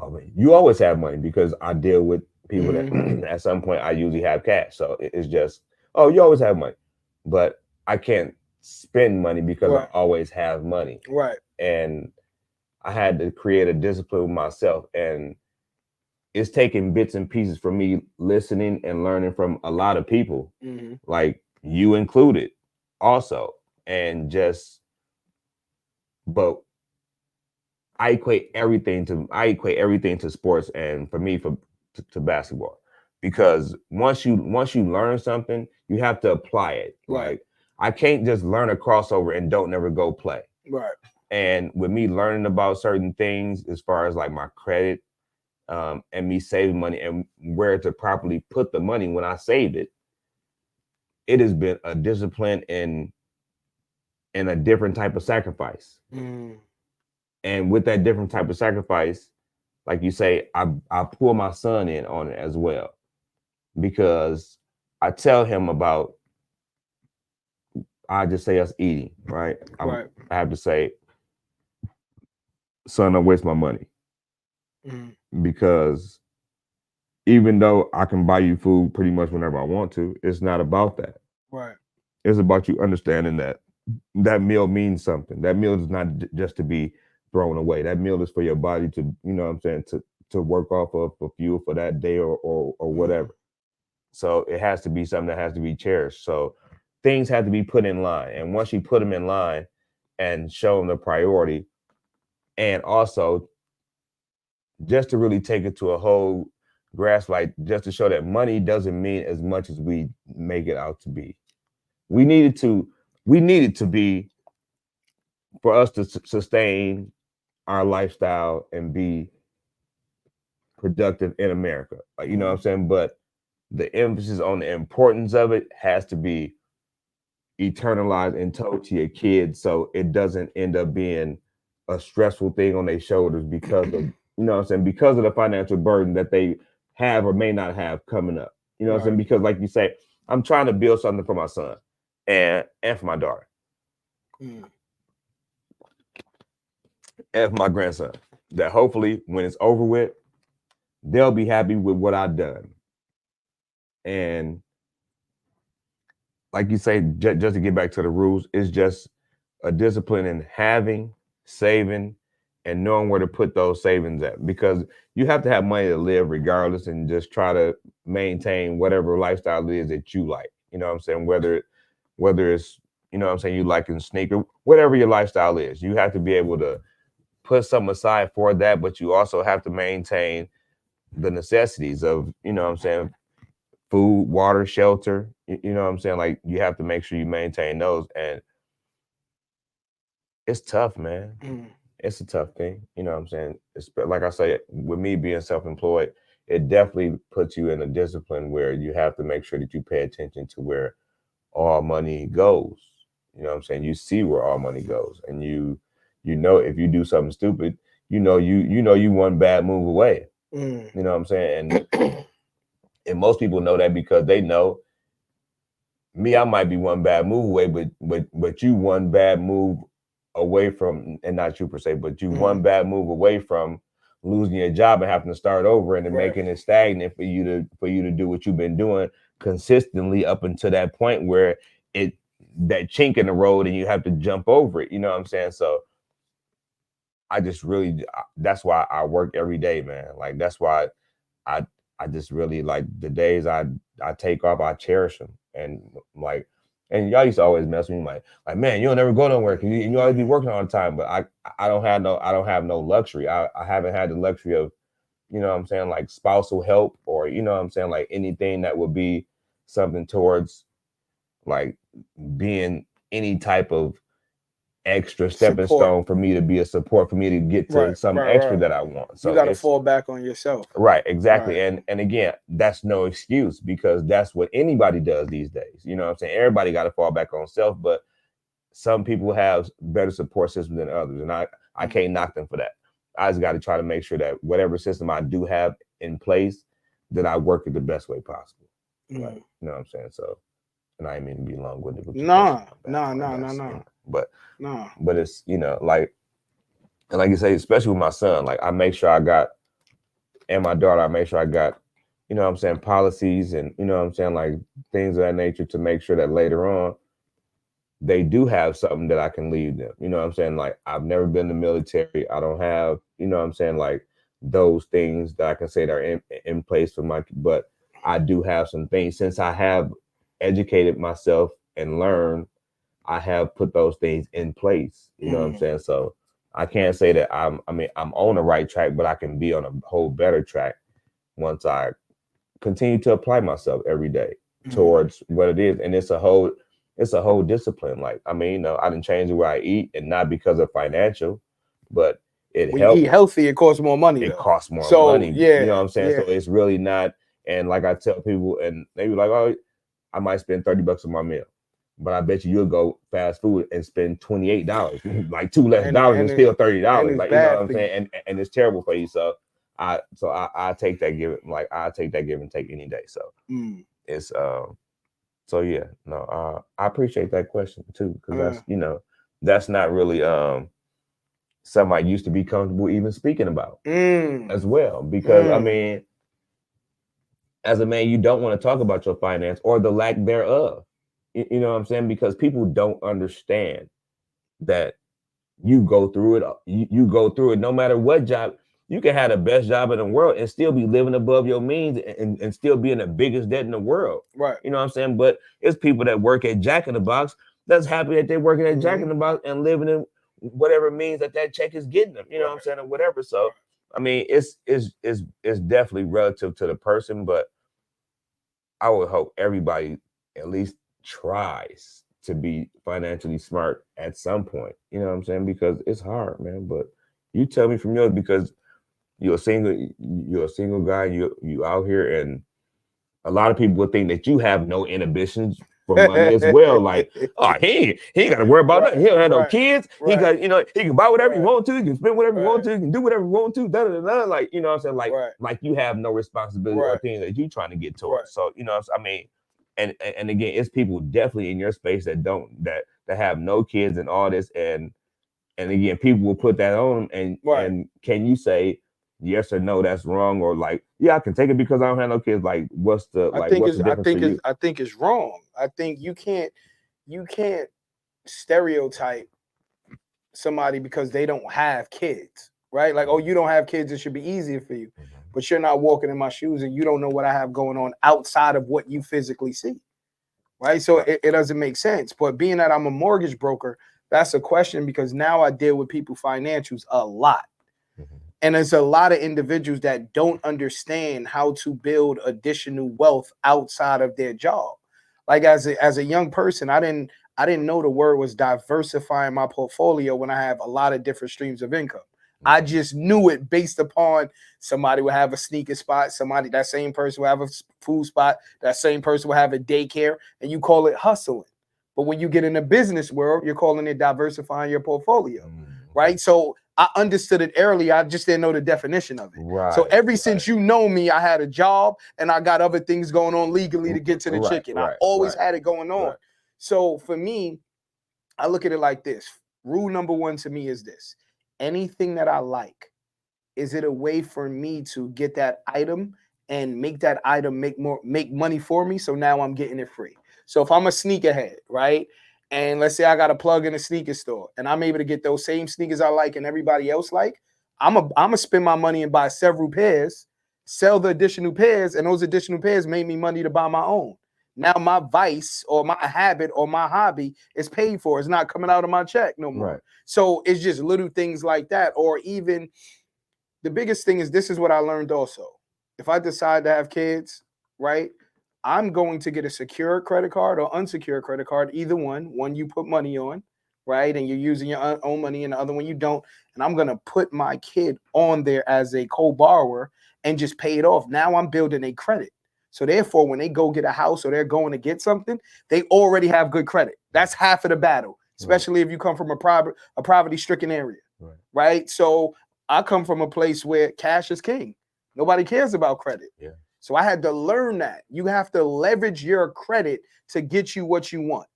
man, you always have money, because I deal with people that at some point I usually have cash. So it's just, oh, you always have money. But I can't spend money because Right. I always have money. Right. And I had to create a discipline with myself. And it's taking bits and pieces from me listening and learning from a lot of people, like you included also. And just, but I equate everything to sports, and for me, to basketball, because once you learn something, you have to apply it. Right. Like, I can't just learn a crossover and don't never go play. Right. And with me learning about certain things, as far as like my credit, and me saving money and where to properly put the money when I save it, it has been a discipline and a different type of sacrifice. And with that different type of sacrifice, like you say, I pull my son in on it as well, because I tell him about, I just say us eating, right? Right. I have to say, son, don't waste my money. Because even though I can buy you food pretty much whenever I want to, it's not about that. Right. It's about you understanding that that meal means something. That meal is not just to be thrown away. That meal is for your body to, you know what I'm saying, to work off of for fuel for that day or whatever. So it has to be something that has to be cherished. So things have to be put in line. And once you put them in line and show them the priority, and also just to really take it to a whole grasp, like just to show that money doesn't mean as much as we make it out to be. We need it to be for us to sustain our lifestyle and be productive in America. Like, you know what I'm saying? But the emphasis on the importance of it has to be eternalized and told to your kids so it doesn't end up being a stressful thing on their shoulders because of, you know what I'm saying, because of the financial burden that they have or may not have coming up. You know what I'm saying? Because like you say, I'm trying to build something for my son and for my daughter. And for my grandson. That hopefully when it's over with, they'll be happy with what I've done. And like you say, just to get back to the rules, it's just a discipline in having, saving, and knowing where to put those savings at. Because you have to have money to live regardless and just try to maintain whatever lifestyle it is that you like. You know what I'm saying? Whether it's, you know what I'm saying, you like in sneaker, whatever your lifestyle is, you have to be able to put some aside for that, but you also have to maintain the necessities of, you know what I'm saying, food, water, shelter. You know what I'm saying? Like you have to make sure you maintain those. And it's tough, man. It's a tough thing. You know what I'm saying? It's, like I say, with me being self-employed, it definitely puts you in a discipline where you have to make sure that you pay attention to where all money goes. You know what I'm saying? You see where all money goes. And you know if you do something stupid, you know you one bad move away. You know what I'm saying? And most people know that because they know me, I might be one bad move away, but you one bad move away from, and not you per se, but you one bad move away from losing your job and having to start over and then making it stagnant for you to do what you've been doing consistently up until that point where that chink in the road and you have to jump over it. You know what I'm saying? So I just really, that's why I work every day, man. Like that's why I just really like the days I take off, I cherish them. And like, and y'all used to always mess with me like man, you'll never go nowhere because you always be working all the time. But I don't have no luxury. I haven't had the luxury of, you know what I'm saying, like spousal help or, you know what I'm saying, like anything that would be something towards like being any type of extra stepping stone for me to be a support for me to get to some extra that I want. So you got to fall back on yourself. Right, exactly. And again, that's no excuse because that's what anybody does these days. You know what I'm saying? Everybody got to fall back on self, but some people have better support systems than others. And I can't knock them for that. I just got to try to make sure that whatever system I do have in place, that I work it the best way possible. Right. You know what I'm saying? So, and I mean to be long-winded with you. No. But it's, you know, like, and like you say, especially with my son, like I make sure I got, and my daughter, I make sure I got, you know what I'm saying, policies and, you know what I'm saying, like things of that nature to make sure that later on they do have something that I can leave them. You know what I'm saying? Like I've never been in the military. I don't have, you know what I'm saying, like those things that I can say that are in place for my, but I do have some things since I have educated myself and learned, I have put those things in place. You know what I'm saying? So I can't say that I'm on the right track, but I can be on a whole better track once I continue to apply myself every day towards what it is. And it's a whole discipline. Like, I mean, you know, I didn't change the way I eat, and not because of financial, but it helps. Eat healthy, it costs more money. It costs more money. Yeah, you know what I'm saying? So it's really not, and like I tell people, and they be like, oh, I might spend $30 on my meal. But I bet you'll go fast food and spend $28, like $2 less dollars and still $30. Like, you know what I'm saying? And it's terrible for you. So I take that give and take any day. So it's so yeah, no, I appreciate that question too, because that's, you know, that's not really something I used to be comfortable even speaking about as well. Because I mean, as a man, you don't want to talk about your finance or the lack thereof. You know what I'm saying? Because people don't understand that you go through it. You go through it no matter what job. You can have the best job in the world and still be living above your means and still be in the biggest debt in the world. Right. You know what I'm saying? But it's people that work at Jack in the Box that's happy that they're working at Jack in the Box and living in whatever means that check is getting them. You know what I'm saying? Or whatever. So, I mean, it's definitely relative to the person, but I would hope everybody at least tries to be financially smart at some point. You know what I'm saying? Because it's hard, man. But you tell me from yours, because you're a single guy, you out here, and a lot of people would think that you have no inhibitions for money as well. Like, oh, he ain't got to worry about Right, nothing. He don't have no right, kids. He right, got, he can buy whatever he right, want to. He can spend whatever he right, want to. He can do whatever he want to. Da, da, da, da. Like, you know what I'm saying? right, Like you have no responsibility or right, things that you trying to get right. towards. So, I mean, and again, it's people definitely in your space that that have no kids and all this, and again, people will put that on, Right. and can you say yes or no, that's wrong, or like, yeah, I can take it because I don't have no kids. Like, what's the difference for you? I think it's wrong. I think you can't stereotype somebody because they don't have kids, right? Like, oh, you don't have kids, it should be easier for you. But you're not walking in my shoes and you don't know what I have going on outside of what you physically see. Right. So it doesn't make sense. But being that I'm a mortgage broker, that's a question because now I deal with people financials a lot. And there's a lot of individuals that don't understand how to build additional wealth outside of their job. Like as a young person, I didn't know the word was diversifying my portfolio when I have a lot of different streams of income. I just knew it based upon somebody would have a sneaker spot, that same person will have a food spot, that same person will have a daycare, and you call it hustling. But when you get in the business world, you're calling it diversifying your portfolio, right? So I understood it early. I just didn't know the definition of it. Right. So since you know me, I had a job and I got other things going on legally to get to the chicken. I always had it going on. Right. So for me, I look at it like this. Rule number one to me is this. Anything that I like, is it a way for me to get that item and make that item make money for me? So now I'm getting it free. So if I'm a sneakerhead, right? And let's say I got a plug in a sneaker store and I'm able to get those same sneakers I like and everybody else like, I'm a spend my money and buy several pairs, sell the additional pairs, and those additional pairs made me money to buy my own. Now my vice or my habit or my hobby is paid for. It's not coming out of my check no more. Right. So it's just little things like that. Or even the biggest thing is this is what I learned also. If I decide to have kids, right, I'm going to get a secure credit card or unsecured credit card, either one. One you put money on, right, and you're using your own money, and the other one you don't. And I'm going to put my kid on there as a co-borrower and just pay it off. Now I'm building a credit. So therefore, when they go get a house or they're going to get something, they already have good credit. That's half of the battle, especially if you come from a poverty-stricken area, right? So I come from a place where cash is king. Nobody cares about credit. Yeah. So I had to learn that. You have to leverage your credit to get you what you want,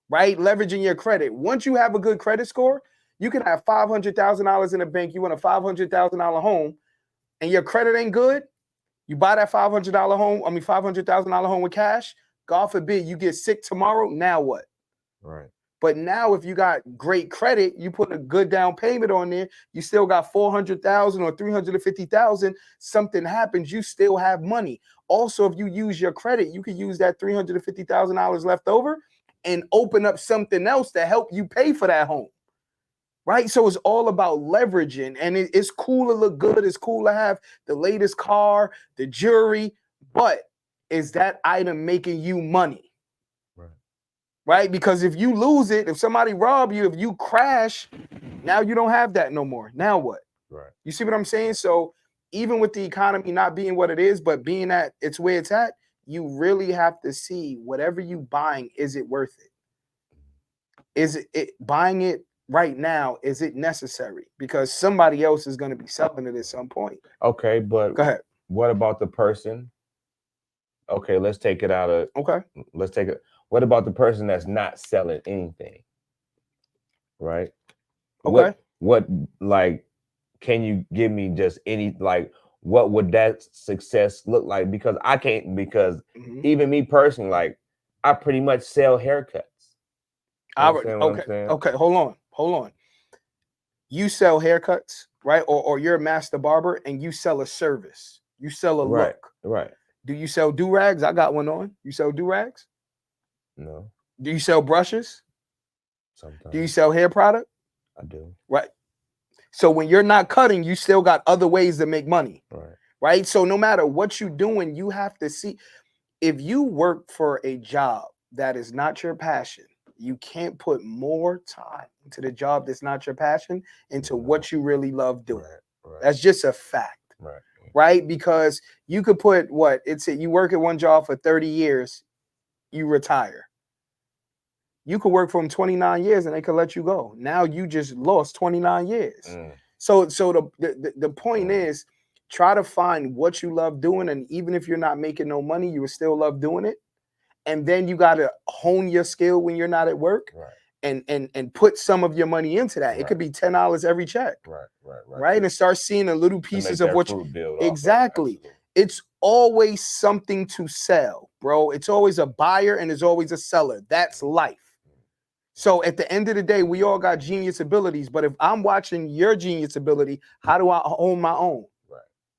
right? Leveraging your credit. Once you have a good credit score, you can have $500,000 in the bank. You want a $500,000 home and your credit ain't good. You buy that $500,000 home with cash. God forbid you get sick tomorrow. Now what? Right. But now, if you got great credit, you put a good down payment on there. You still got 400,000 or 350,000. Something happens, you still have money. Also, if you use your credit, you can use that $350,000 left over and open up something else to help you pay for that home. Right? So it's all about leveraging, and it's cool to look good. It's cool to have the latest car, the jewelry, but is that item making you money? Right? Because if you lose it, if somebody rob you, if you crash, now you don't have that no more. Now what? Right. You see what I'm saying? So even with the economy not being what it is, but being at it's where it's at, you really have to see whatever you buying, is it worth it? Is it buying it right now? Is it necessary? Because somebody else is going to be selling it at some point. Okay, but Go ahead. What about the person? Okay, let's take it out of. Okay. Let's take it. What about the person that's not selling anything? Right. Okay. What like? Can you give me just any like? What would that success look like? Because I can't. Because even me personally, like I pretty much sell haircuts. Okay. Hold on. You sell haircuts, right? Or you're a master barber and you sell a service. You sell a look. Right. Do you sell do-rags? I got one on. You sell do-rags? No. Do you sell brushes? Sometimes. Do you sell hair product? I do. Right. So when you're not cutting, you still got other ways to make money. Right. So no matter what you're doing, you have to see if you work for a job that is not your passion, you can't put more time into the job that's not your passion into what you really love doing. Right. That's just a fact, Right. right? Because you could put you work at one job for 30 years, you retire. You could work for them 29 years and they could let you go. Now you just lost 29 years. Mm. So the point is, try to find what you love doing, and even if you're not making no money, you will still love doing it. And then you got to hone your skill when you're not at work, right. and put some of your money into that. Right. It could be $10 every check, right? And start seeing the little pieces of what you exactly. It's always something to sell, bro. It's always a buyer and there's always a seller. That's life. So at the end of the day, we all got genius abilities, but if I'm watching your genius ability, how do I own my own?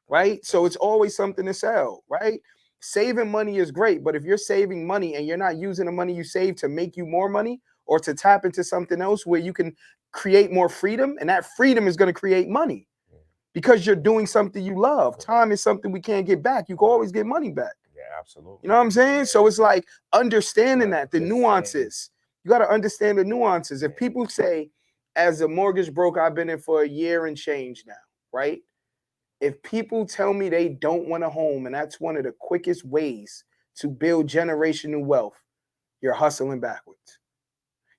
Right? So it's always something to sell, right? Saving money is great, but if you're saving money and you're not using the money you save to make you more money or to tap into something else where you can create more freedom, and that freedom is going to create money because you're doing something you love. Time is something we can't get back. You can always get money back. Yeah, absolutely. You know what I'm saying? So it's like understanding that, the nuances. You got to understand the nuances. If people say, as a mortgage broker, I've been in for a year and change now, right? If people tell me they don't want a home, and that's one of the quickest ways to build generational wealth, you're hustling backwards.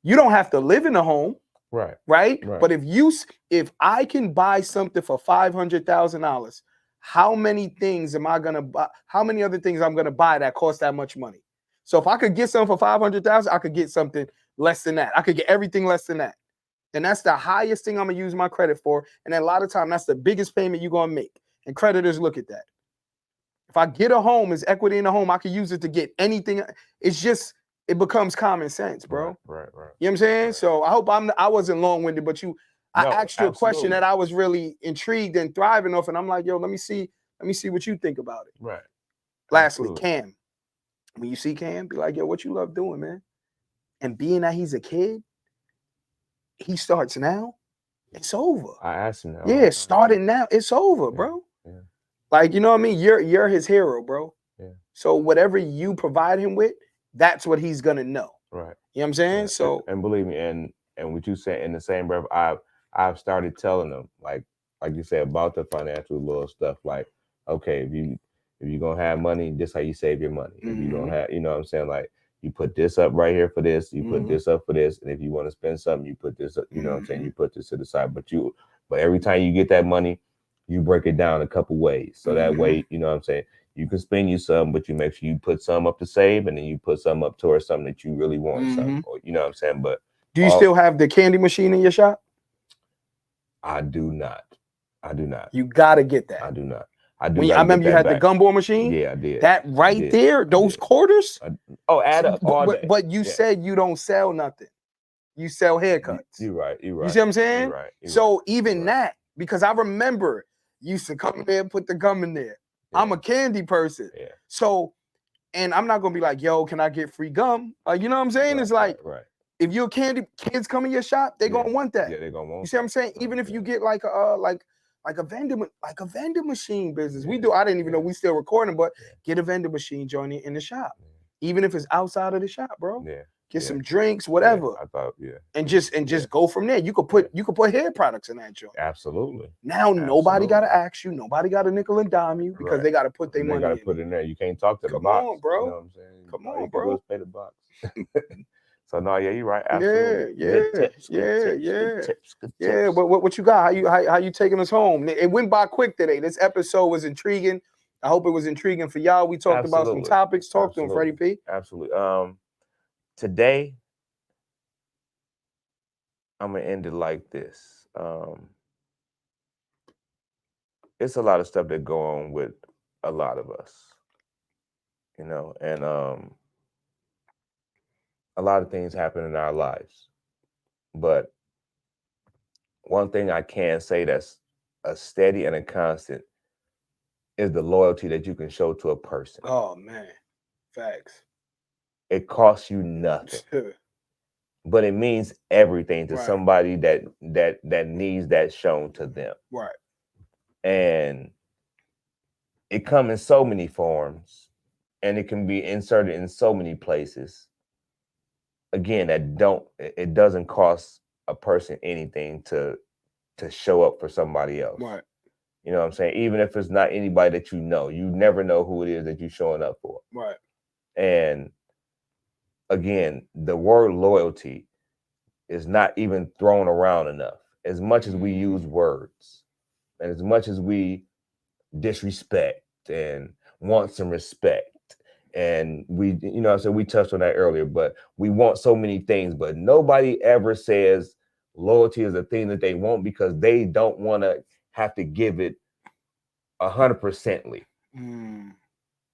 You don't have to live in a home, right? But if I can buy something for $500,000, how many things am I gonna buy? How many other things I'm gonna buy that cost that much money? So if I could get something for $500,000, I could get something less than that. I could get everything less than that. And that's the highest thing I'm gonna use my credit for. And a lot of time, that's the biggest payment you're gonna make. And creditors look at that. If I get a home, it's equity in the home, I could use it to get anything. It's just, it becomes common sense, bro. Right. You know what I'm saying? So I hope I wasn't long-winded, but I asked you a question that I was really intrigued and thriving off, and I'm like, yo, let me see what you think about it. Right. Lastly, Cam. When you see Cam, be like, yo, what you love doing, man? And being that he's a kid, he starts now, it's over. I asked him that. Yeah, starting now, it's over, bro. Yeah. Like, you know what I mean? You're his hero, bro. Yeah. So whatever you provide him with, that's what he's gonna know. Right. You know what I'm saying? Right. So, and believe me, and what you said in the same breath, I've started telling them, like you said, about the financial little stuff. Like, okay, if you're gonna have money, this how you save your money. If you don't have, you know what I'm saying? Like, you put this up right here for this, you put this up for this, and if you want to spend something, you put this up, you know what I'm saying? You put this to the side. But every time you get that money, you break it down a couple ways. So that way, you know what I'm saying? You can spend you some, but you make sure you put some up to save, and then you put some up towards something that you really want. Something, or, you know what I'm saying? But do you still have the candy machine in your shop? I do not. You gotta get that. I do not. I remember you had the gumball machine. Yeah, I did. That there, those quarters. Add up all day. But you said you don't sell nothing. You sell haircuts. You're right. You see what I'm saying? You're right. So even that, because I remember you used to come in there and put the gum in there. Yeah. I'm a candy person. Yeah. So, and I'm not gonna be like, yo, can I get free gum? You know what I'm saying? It's like, if you're kids come in your shop, they're gonna want that. Yeah, they're gonna want. You see what I'm saying? Even if you get like a vending machine business. We do. I didn't even know we still recording, but get a vending machine joint in the shop. Even if it's outside of the shop, bro. Yeah. Get some drinks, whatever. I thought, And just go from there. You could put hair products in that joint. Absolutely. Now nobody gotta ask you, nobody gotta nickel and dime you because they gotta put their money. They gotta put it in there. You can't talk to the box. Come on, bro. You know what I'm saying? Come on, bro. Pay the box. So no, yeah, you're right. Absolutely. Yeah. What you got? How you taking us home? It went by quick today. This episode was intriguing. I hope it was intriguing for y'all. We talked about some topics. Talk to him, Freddie P. Absolutely. Today, I'm gonna end it like this. It's a lot of stuff that go on with a lot of us, you know, and a lot of things happen in our lives. But one thing I can say that's a steady and a constant is the loyalty that you can show to a person. Oh man, facts. It costs you nothing, but it means everything to somebody that needs that shown to them. Right. And it comes in so many forms, and it can be inserted in so many places. Again, it doesn't cost a person anything to show up for somebody else. Right. You know what I'm saying? Even if it's not anybody that you never know who it is that you're showing up for. Right. And again, the word loyalty is not even thrown around enough. As much as we use words and as much as we disrespect and want some respect, and we, you know, so we touched on that earlier, but we want so many things, but nobody ever says loyalty is a thing that they want because they don't want to have to give it 100%ly. Mm.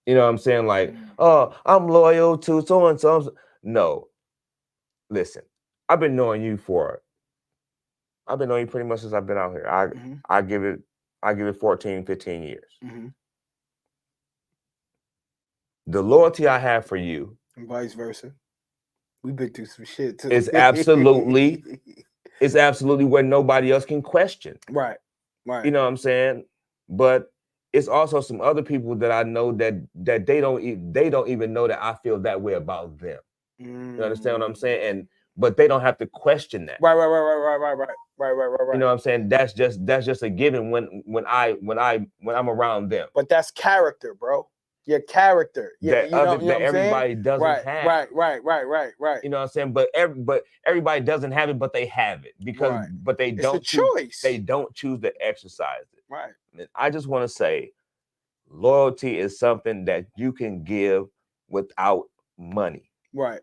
You know what I'm saying? Like, oh, I'm loyal to so and so. No, listen, I've been knowing you pretty much since I've been out here. I give it 14, 15 years. Mm-hmm. The loyalty I have for you, and vice versa. We've been through some shit too. It's absolutely where nobody else can question. Right. Right. You know what I'm saying? But it's also some other people that I know that they don't even know that I feel that way about them. You understand what I'm saying? But they don't have to question that. Right. You know what I'm saying? That's just a given when I'm around them. But that's character, bro. Your character. That everybody doesn't have. Right. You know what I'm saying? But everybody doesn't have it, but they have it because but they don't it's a choice. They don't choose to exercise it. Right. And I just want to say loyalty is something that you can give without money. Right.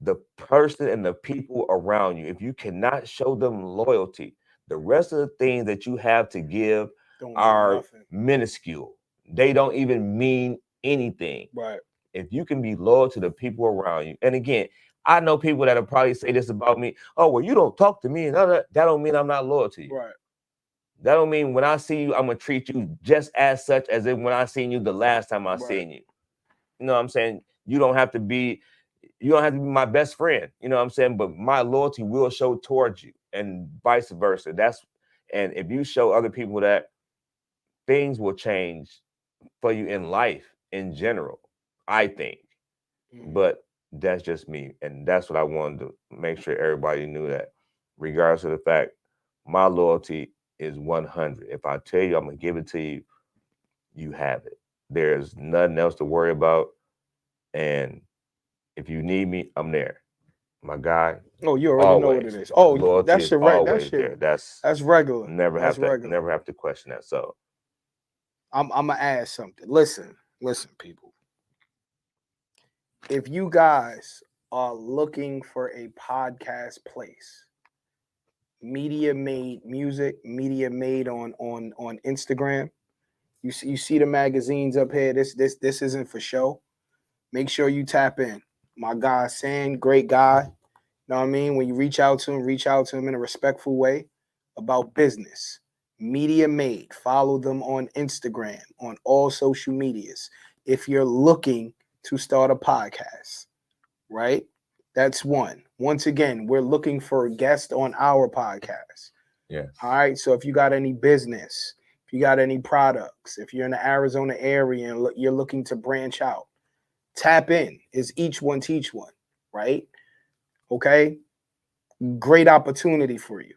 The person and the people around you, if you cannot show them loyalty, the rest of the things that you have to give are minuscule. They don't even mean anything. Right. If you can be loyal to the people around you, and again, I know people that'll probably say this about me. Oh, well, you don't talk to me, and that don't mean I'm not loyal to you. Right. That don't mean when I see you, I'm gonna treat you just as such as if when I seen you the last time I seen you. You know what I'm saying? You don't have to be my best friend. You know what I'm saying? But my loyalty will show towards you, and vice versa. And if you show other people that, things will change for you in life in general, I think. But that's just me. And that's what I wanted to make sure everybody knew, that regardless of the fact, my loyalty is 100. If I tell you I'm going to give it to you, you have it. There's nothing else to worry about. And if you need me, I'm there. My guy. Oh, you already know what it is. Oh, that's your right. That's regular. Never have to question that. So I'm gonna add something. Listen, people. If you guys are looking for a podcast place, Media Made Music, Media Made on Instagram. You see the magazines up here. This isn't for show. Make sure you tap in. My guy San, great guy. You know what I mean? When you reach out to him in a respectful way about business. Media Made. Follow them on Instagram, on all social medias. If you're looking to start a podcast, right? That's one. Once again, we're looking for a guest on our podcast. Yeah. All right. So if you got any business, if you got any products, if you're in the Arizona area and you're looking to branch out, tap in. Is each one teach one, right? Okay. Great opportunity for you.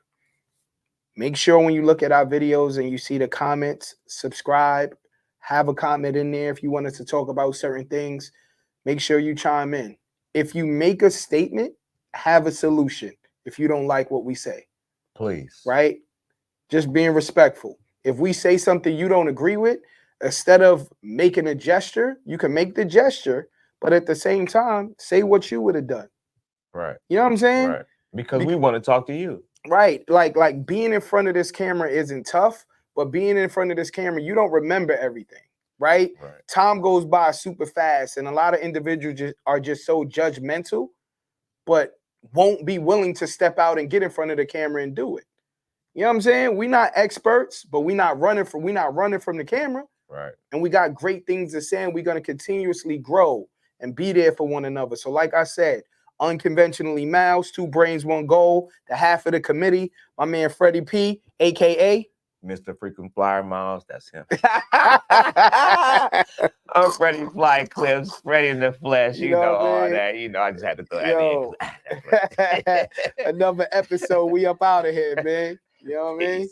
Make sure when you look at our videos and you see the comments, subscribe, have a comment in there if you want us to talk about certain things. Make sure you chime in. If you make a statement, have a solution if you don't like what we say. Please. Right? Just being respectful. If we say something you don't agree with, instead of making a gesture, you can make the gesture, but at the same time, say what you would have done. Right. You know what I'm saying? Right. Because we want to talk to you. Right. Like being in front of this camera isn't tough, but being in front of this camera, you don't remember everything. Right? Time goes by super fast, and a lot of individuals are just so judgmental, but won't be willing to step out and get in front of the camera and do it. You know what I'm saying? We're not experts, but we're not running from the camera. Right. And we got great things to say, and we're going to continuously grow and be there for one another. So like I said, unconventionally Mouse, 2 brains, 1 goal, the half of the committee, my man Freddie P, aka Mr. Frequent Flyer Miles, that's him. I'm Freddie Fly Clips, Freddie in the flesh, you know all that. You know, I just had to throw that in. Another episode, we up out of here, man. You know what I mean?